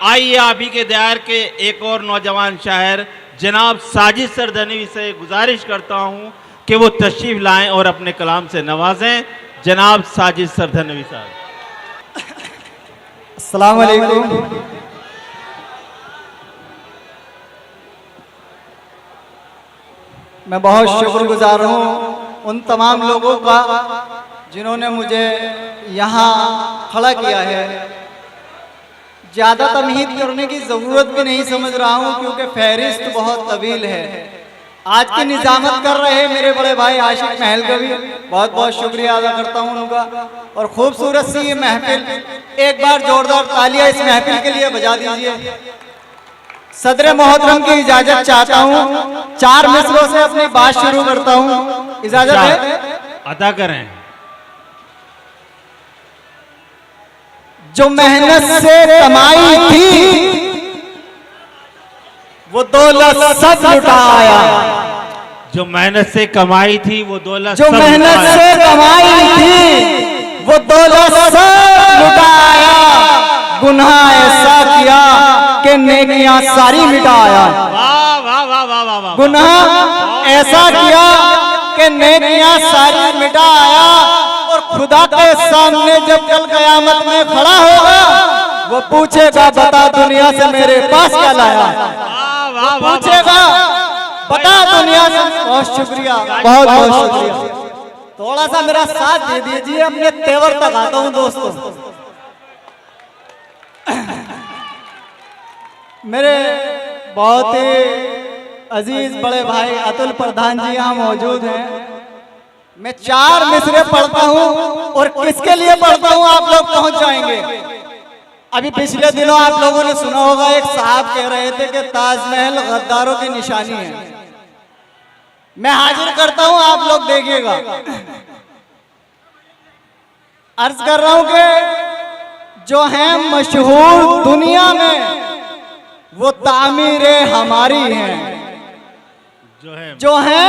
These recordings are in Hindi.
आइए आप ही के दायर के एक और नौजवान शायर जनाब साजिद सरदनवी से गुजारिश करता हूं कि वो तशरीफ लाएं और अपने कलाम से नवाजें। जनाब साजिद सरदनवी साहब। अस्सलाम वालेकुम। मैं बहुत शुक्रगुजार हूँ उन तमाम लोगों का जिन्होंने मुझे यहाँ खड़ा किया है। ज़्यादा तमहीद करने की ज़रूरत भी नहीं समझ रहा हूँ क्योंकि फहरिस्त बहुत तवील है। आज की निज़ामत कर रहे मेरे बड़े भाई आशिक महल का भी बहुत बहुत शुक्रिया अदा करता हूँ उनका। और खूबसूरत सी ये महफिल, एक बार जोरदार तालियां इस महफिल के लिए बजा दीजिए। सदर मोहतरम की इजाजत चाहता हूँ, 4 मिसरों से अपनी बात शुरू करता हूँ, इजाजत है? अदा करें। जो मेहनत से कमाई थी वो दौलत सब लुटाया। जो मेहनत से कमाई थी वो दौलत, जो मेहनत से कमाई थी वो दौलत सब लुटाया। गुनाह ऐसा किया कि नेकियां सारी मिटाया। वाह वाह वाह वाह वाह वाह। गुनाह ऐसा किया कि नेकियां सारी मिटाया। और खुदा के सामने जब कल कयामत में खड़ा होगा वो पूछेगा बता दुनिया से मेरे पास क्या लाया। पूछेगा बता दुनिया से। बहुत शुक्रिया, बहुत बहुत शुक्रिया। थोड़ा सा मेरा साथ दे दीजिए, अपने तेवर तक आता हूँ दोस्तों। मेरे बहुत ही अजीज बड़े भाई अतुल प्रधान जी यहाँ मौजूद हैं। मैं 4 मिसरे पढ़ता हूँ और किसके लिए पढ़ता हूँ आप लोग पहुंच जाएंगे। अभी पिछले दिनों आप लोगों ने सुना होगा, एक साहब कह रहे थे कि ताजमहल गद्दारों की निशानी है। मैं हाजिर करता हूँ, आप लोग देखिएगा। अर्ज कर रहा हूं कि जो है मशहूर दुनिया में वो तामीरें हमारी हैं। जो है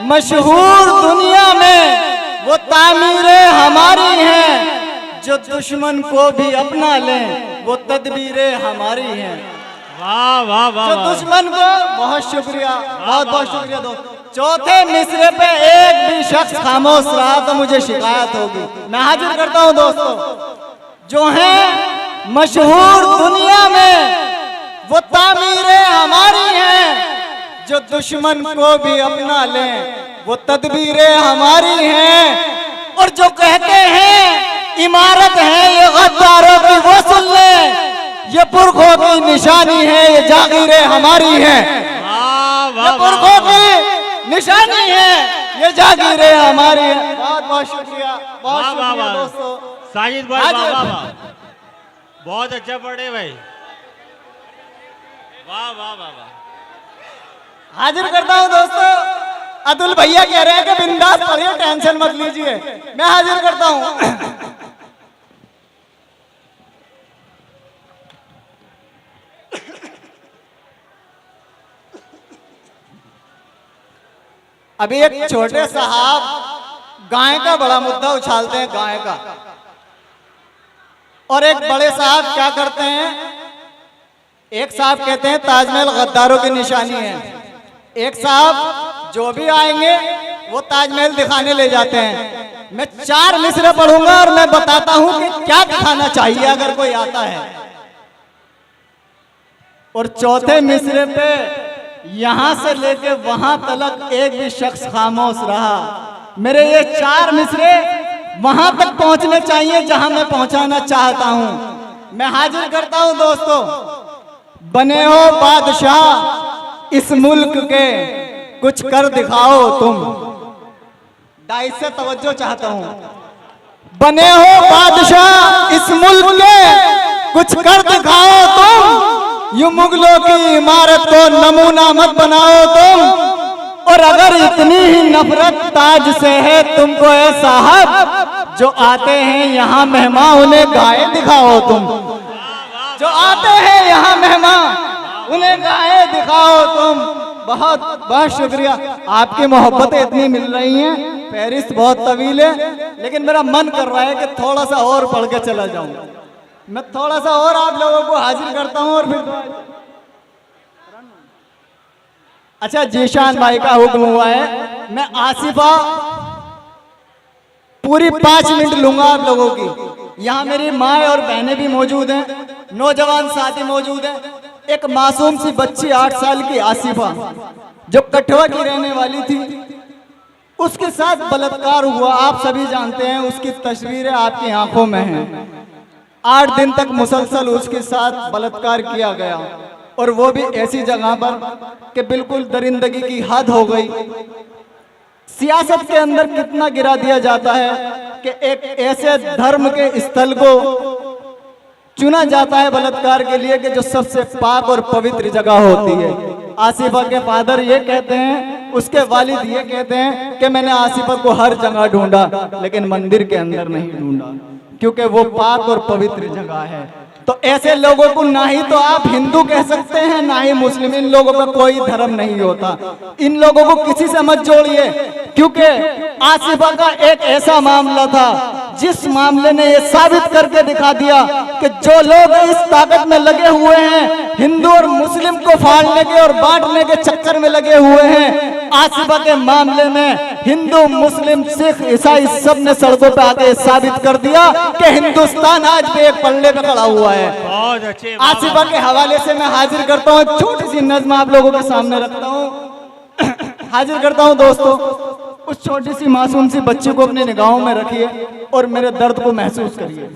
मशहूर दुनिया में वो तामीरें हमारी हैं। जो दुश्मन को भी अपना लें वो तदबीरें हमारी हैं। वाह वाह वाह। जो दुश्मन को, बहुत शुक्रिया, बहुत बहुत शुक्रिया दोस्तों। चौथे मिसरे पे एक भी शख्स खामोश रहा तो मुझे शिकायत होगी। मैं हाजिर करता हूँ दोस्तों। जो है मशहूर दुनिया में वो तामीरें हमारी हैं। जो दुश्मन को भी अपना लें वो तदबीरें हमारी हैं। और जो कहते हैं इमारत है ये गद्दारों की वो सुन ले, ये पुरखों की निशानी है, ये जागीरें हमारी हैं। ये पुरखों की निशानी है, ये जागीरें हमारी हैं। बहुत बहुत शुक्रिया, बहुत शुक्रिया दोस्तों। साजिद भाई वाह वाह वाह, बहुत अच्छा पढ़े भाई, वाह वाह वाह वाह। हाजिर करता हूँ दोस्तों। अतुल भैया कह रहे हैं कि बिंदास पढ़िए, टेंशन मत लीजिए। मैं हाजिर करता हूँ। अभी एक छोटे साहब गाय का बड़ा मुद्दा उछालते हैं, गाय का। और एक बड़े साहब क्या करते हैं, एक साहब कहते हैं ताजमहल गद्दारों की निशानी है। एक साहब जो भी आएंगे वो ताजमहल दिखाने ले जाते हैं। मैं 4 मिसरे पढ़ूंगा और मैं बताता हूं कि क्या दिखाना चाहिए अगर कोई आता है। और चौथे मिसरे पे यहां से लेके वहां तक एक भी शख्स खामोश रहा। मेरे ये 4 मिसरे वहां तक पहुंचने चाहिए जहां मैं पहुंचाना चाहता हूं। मैं हाजिर करता हूं दोस्तों। बने हो बादशाह इस मुल्क के, कुछ कर दिखाओ तुम। डाइस से तवज्जो चाहता हूं। बने हो बादशाह इस मुल्क के, कुछ कर दिखाओ तुम। यूं मुगलों की इमारत को नमूना मत बनाओ तुम। और अगर इतनी ही नफरत ताज से है तुमको ए साहब, जो आते हैं यहाँ मेहमान उन्हें गाय दिखाओ तुम। जो आते हैं यहाँ मेहमान उन्हें गाय दिखाओ तुम। बहुत बहुत शुक्रिया। आपकी मोहब्बतें इतनी मिल रही हैं, फहरिस्त बहुत तवील है, लेकिन मेरा मन कर रहा है कि थोड़ा सा और पढ़ के चला जाऊं। मैं थोड़ा सा और आप लोगों को हाजिर करता हूं और फिर अच्छा, जीशान भाई का हुक्म हुआ है। मैं आसिफा पूरी 5 मिनट लूंगा आप लोगों की। यहाँ मेरी माँ और बहनें भी मौजूद हैं, नौजवान साथी मौजूद हैं। एक मासूम सी बच्ची 8 साल की आसिफा जो कठुआ की रहने वाली थी, उसके साथ बलात्कार हुआ। आप सभी जानते हैं, उसकी तस्वीरें आपकी आंखों में हैं। 8 दिन तक मुसलसल उसके साथ बलात्कार किया गया, और वो भी ऐसी जगह पर कि बिल्कुल दरिंदगी की हद हो गई। सियासत के अंदर कितना गिरा दिया जाता है कि एक ऐसे धर्म के स्थल को चुना जाता है बलात्कार के लिए कि जो सबसे पाक और पवित्र जगह होती है। आसिफा के फादर ये कहते हैं, उसके वालिद ये कहते हैं कि मैंने आसिफा को हर जगह ढूंढा लेकिन मंदिर के अंदर नहीं ढूंढा, क्योंकि वो पाक और पवित्र जगह है। तो ऐसे लोगों को ना ही तो आप हिंदू कह सकते हैं, ना ही मुस्लिम। इन लोगों का कोई धर्म नहीं होता। इन लोगों को किसी से मत जोड़िए, क्योंकि आसिफा का एक ऐसा मामला था जिस मामले ने ये साबित करके दिखा दिया कि जो लोग इस ताकत में लगे हुए हैं, हिंदू और मुस्लिम को फाड़ने के और बांटने के चक्कर में लगे हुए हैं, आसिफा के मामले में हिंदू, मुस्लिम, सिख, ईसाई सब ने सड़कों पे आके साबित कर दिया कि हिंदुस्तान आज भी एक पल्ले पे खड़ा हुआ है। बहुत अच्छे। आसिफा के हवाले से मैं हाजिर करता हूँ, एक छोटी सी नज़्म आप लोगों के सामने रखता हूँ। हाजिर करता हूँ दोस्तों, उस छोटी सी मासूम सी बच्ची को अपनी निगाहों में रखिए और मेरे दर्द को महसूस करिए।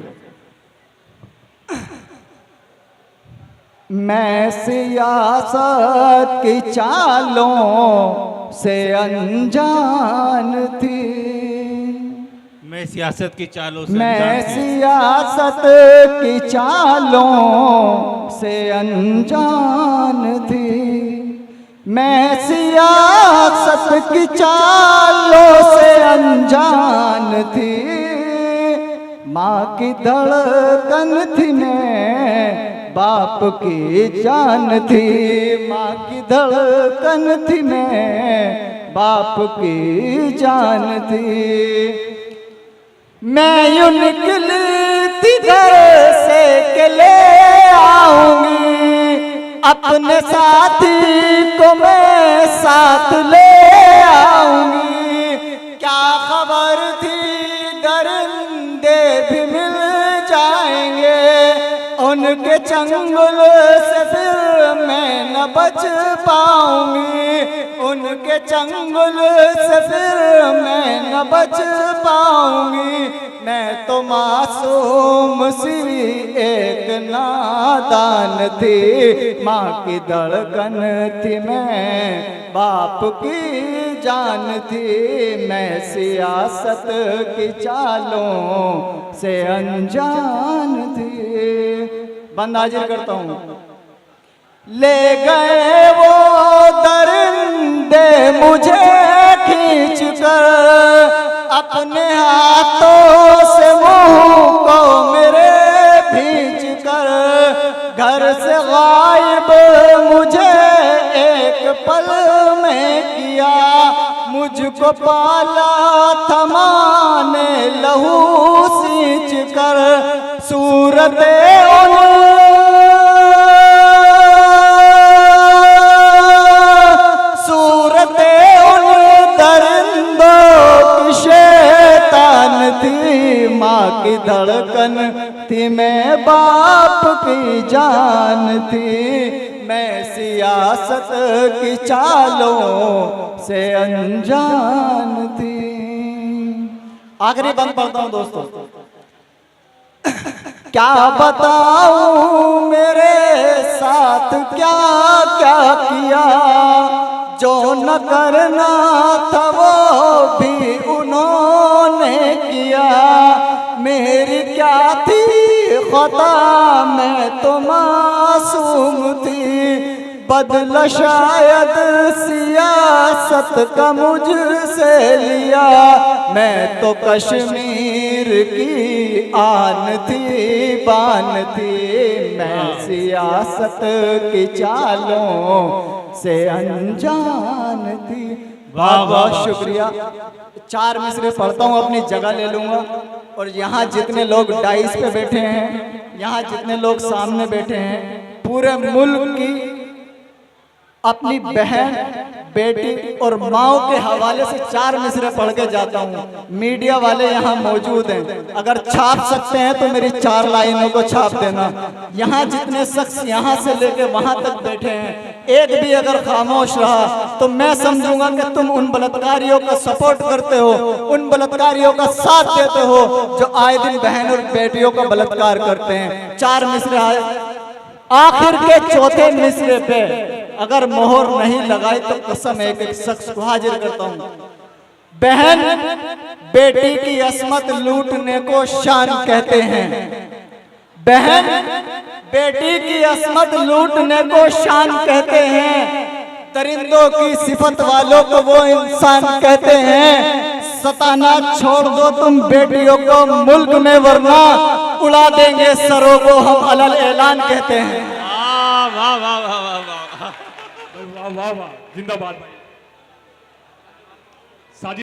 मैं सियासत की चालों से अनजान थी, मैं सियासत की चालों से मैं सियासत की चालों से अनजान थी, मैं सियासत की चालों से अनजान थी। माँ की धड़कन थी, मैं बाप की जान थी। माँ की धड़कन थी, मैं बाप की जान थी। मैं यूं निकलती घर से के ले आऊंगी, अपने साथी को मैं साथ ले आऊंगी। क्या खबर थी दरिंदे भी मिल जाएंगे, उनके चंगुल से फिर मैं न बच पाऊंगी, उनके चंगुल से फिर मैं न बच पाऊंगी। मैं तो मासूम सी एक नादान थी, माँ की धड़कन थी, मैं बाप की जान थी। मैं सियासत की चालों से अनजान थी। बंद हाजिर करता हूँ। ले गए वो दरिंदे मुझे खींच कर, अपने हाथों से मुंह को मेरे भींच कर। घर से गायब मुझे एक पल में किया, मुझको पाला थमाने लहू सींच कर। सूरत माँ की धड़कन थी, मैं बाप की जान थी। मैं सियासत की चालों से अनजान थी। आखिरी बंद पढ़ता हूँ दोस्तों। क्या बताऊं मेरे साथ क्या क्या किया, जो न करना था वो भी उन्होंने किया। मेरी क्या थी खता, मैं तो मासूम थी, बदला शायद सियासत का मुझसे लिया। मैं तो कश्मीर की आन थी, बान थी, मैं सियासत की चालों से अनजान थी। बहुत बहुत शुक्रिया। 4 मिसरे पढ़ता हूँ, अपनी जगह ले लूँगा। और यहाँ जितने लोग डाइस पे बैठे हैं यहाँ जितने लोग सामने बैठे हैं, पूरे मुल्क की अपनी बहन, बेटी और माओ के हवाले से 4 मिसरे पढ़ के जाता हूँ। मीडिया वाले यहाँ मौजूद हैं, अगर छाप सकते हैं तो मेरी 4 लाइनों को छाप देना। यहाँ जितने शख्स यहाँ से लेके वहाँ तक बैठे हैं, एक भी अगर खामोश रहा तो मैं समझूंगा कि तुम उन बलात्कारियों का सपोर्ट करते हो, उन बलात्कारियों का साथ देते हो जो आए दिन बहन और बेटियों का बलात्कार करते हैं। 4 मिसरे आए, आखिर के चौथे मिसरे पे अगर मोहर नहीं लगाई तो कसम एक शख्स को हाजिर करता हूं। बहन बेटी की असमत लूटने को शान कहते हैं। बहन बेटी की असमत लूटने को शान कहते हैं। दरिंदों की सिफत वालों को वो इंसान कहते हैं। सताना छोड़ दो तुम बेटियों को मुल्क में, वरना उड़ा देंगे सरों को हम अलल ऐलान कहते हैं। वाह वाह वाह वाह वाह वाह वाह वाह, जिंदाबाद भाई। साजिद